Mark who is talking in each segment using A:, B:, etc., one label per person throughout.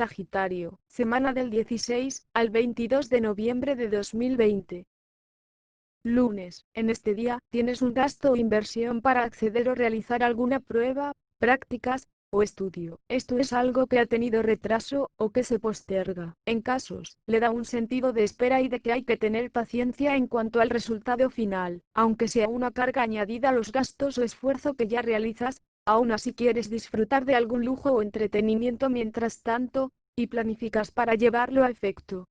A: Sagitario, semana del 16 al 22 de noviembre de 2020. Lunes, en este día, tienes un gasto o inversión para acceder o realizar alguna prueba, prácticas, o estudio. Esto es algo que ha tenido retraso, o que se posterga. En casos, le da un sentido de espera y de que hay que tener paciencia en cuanto al resultado final, aunque sea una carga añadida a los gastos o esfuerzo que ya realizas. Aún así quieres disfrutar de algún lujo o entretenimiento mientras tanto, y planificas para llevarlo a efecto.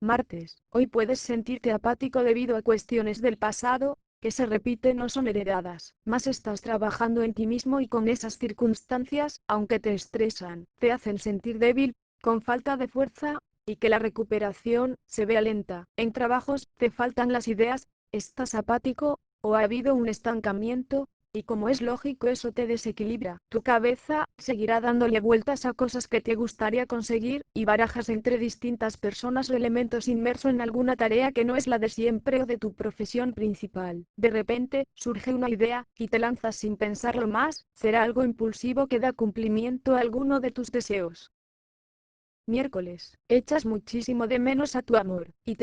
A: Martes, hoy puedes sentirte apático debido a cuestiones del pasado, que se repiten o son heredadas, más estás trabajando en ti mismo y con esas circunstancias, aunque te estresan, te hacen sentir débil, con falta de fuerza, y que la recuperación se vea lenta. En trabajos, te faltan las ideas, estás apático, o ha habido un estancamiento, y como es lógico eso te desequilibra. Tu cabeza seguirá dándole vueltas a cosas que te gustaría conseguir, y barajas entre distintas personas o elementos inmerso en alguna tarea que no es la de siempre o de tu profesión principal. De repente, surge una idea, y te lanzas sin pensarlo más, será algo impulsivo que da cumplimiento a alguno de tus deseos. Miércoles, echas muchísimo de menos a tu amor, y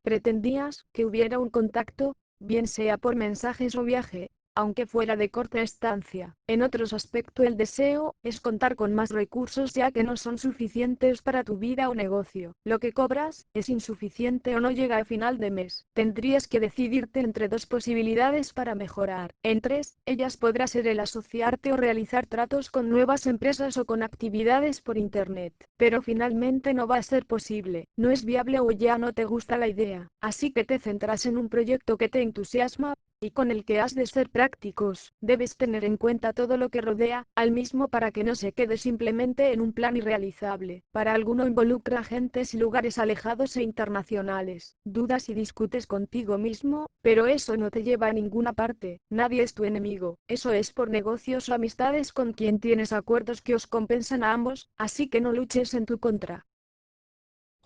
A: pretendías, que hubiera un contacto, bien sea por mensajes o viaje, aunque fuera de corta estancia. En otros aspectos el deseo es contar con más recursos ya que no son suficientes para tu vida o negocio. Lo que cobras es insuficiente o no llega a final de mes. Tendrías que decidirte entre dos posibilidades para mejorar. En tres, ellas podrá ser el asociarte o realizar tratos con nuevas empresas o con actividades por internet. Pero finalmente no va a ser posible, no es viable o ya no te gusta la idea. Así que te centras en un proyecto que te entusiasma, y con el que has de ser prácticos. Debes tener en cuenta todo lo que rodea al mismo para que no se quede simplemente en un plan irrealizable. Para alguno involucra gentes y lugares alejados e internacionales. Dudas y discutes contigo mismo, pero eso no te lleva a ninguna parte. Nadie es tu enemigo. Eso es por negocios o amistades con quien tienes acuerdos que os compensan a ambos, así que no luches en tu contra.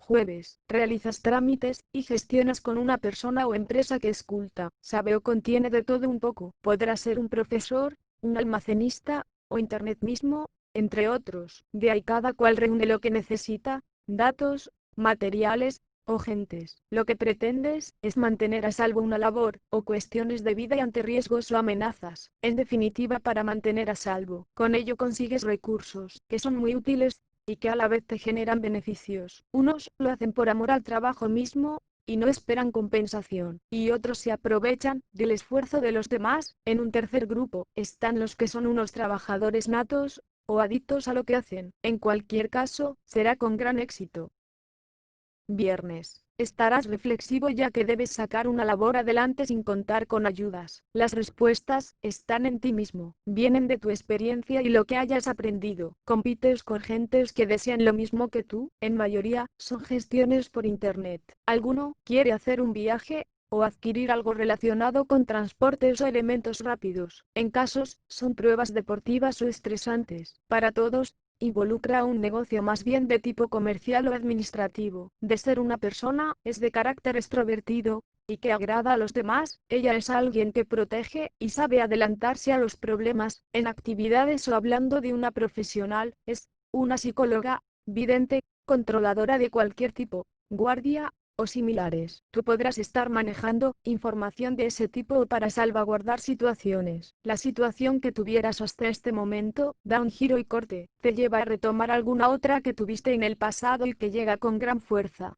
A: Jueves, realizas trámites y gestionas con una persona o empresa que esculta, sabe o contiene de todo un poco. Podrá ser un profesor, un almacenista, o internet mismo, entre otros. De ahí cada cual reúne lo que necesita, datos, materiales, o gentes. Lo que pretendes es mantener a salvo una labor, o cuestiones de vida y ante riesgos o amenazas. En definitiva, para mantener a salvo. Con ello consigues recursos, que son muy útiles, y que a la vez te generan beneficios. Unos lo hacen por amor al trabajo mismo, y no esperan compensación, y otros se aprovechan del esfuerzo de los demás. En un tercer grupo están los que son unos trabajadores natos, o adictos a lo que hacen. En cualquier caso, será con gran éxito. Viernes. Estarás reflexivo ya que debes sacar una labor adelante sin contar con ayudas. Las respuestas están en ti mismo, vienen de tu experiencia y lo que hayas aprendido. Compites con gentes que desean lo mismo que tú, en mayoría, son gestiones por internet. Alguno quiere hacer un viaje, o adquirir algo relacionado con transportes o elementos rápidos. En casos, son pruebas deportivas o estresantes. Para todos, involucra un negocio más bien de tipo comercial o administrativo. De ser una persona, es de carácter extrovertido, y que agrada a los demás. Ella es alguien que protege, y sabe adelantarse a los problemas. En actividades o hablando de una profesional, es una psicóloga, vidente, controladora de cualquier tipo, guardia, o similares. Tú podrás estar manejando información de ese tipo o para salvaguardar situaciones. La situación que tuvieras hasta este momento da un giro y corte, te lleva a retomar alguna otra que tuviste en el pasado y que llega con gran fuerza.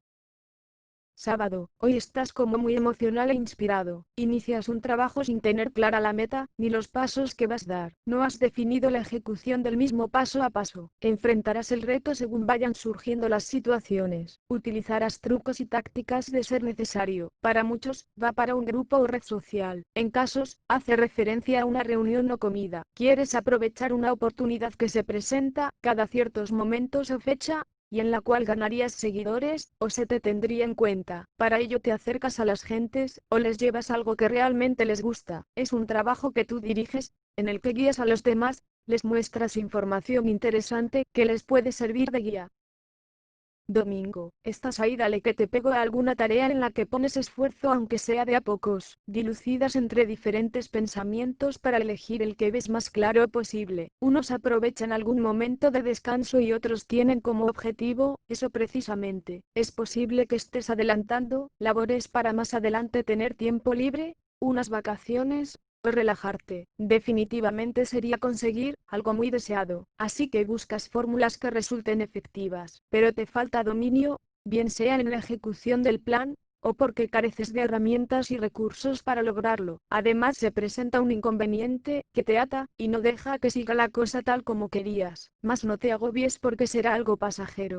A: Sábado, hoy estás como muy emocional e inspirado. Inicias un trabajo sin tener clara la meta, ni los pasos que vas a dar. No has definido la ejecución del mismo paso a paso. Enfrentarás el reto según vayan surgiendo las situaciones. Utilizarás trucos y tácticas de ser necesario. Para muchos, va para un grupo o red social. En casos, hace referencia a una reunión o comida. Quieres aprovechar una oportunidad que se presenta cada ciertos momentos o fecha, y en la cual ganarías seguidores, o se te tendría en cuenta. Para ello te acercas a las gentes, o les llevas algo que realmente les gusta. Es un trabajo que tú diriges, en el que guías a los demás, les muestras información interesante que les puede servir de guía. Domingo, estás ahí, dale que te pego a alguna tarea en la que pones esfuerzo aunque sea de a pocos, dilucidas entre diferentes pensamientos para elegir el que ves más claro posible. Unos aprovechan algún momento de descanso y otros tienen como objetivo, eso precisamente. Es posible que estés adelantando labores para más adelante tener tiempo libre, unas vacaciones, o relajarte. Definitivamente sería conseguir algo muy deseado, así que buscas fórmulas que resulten efectivas, pero te falta dominio, bien sea en la ejecución del plan, o porque careces de herramientas y recursos para lograrlo. Además se presenta un inconveniente que te ata y no deja que siga la cosa tal como querías. Mas no te agobies porque será algo pasajero.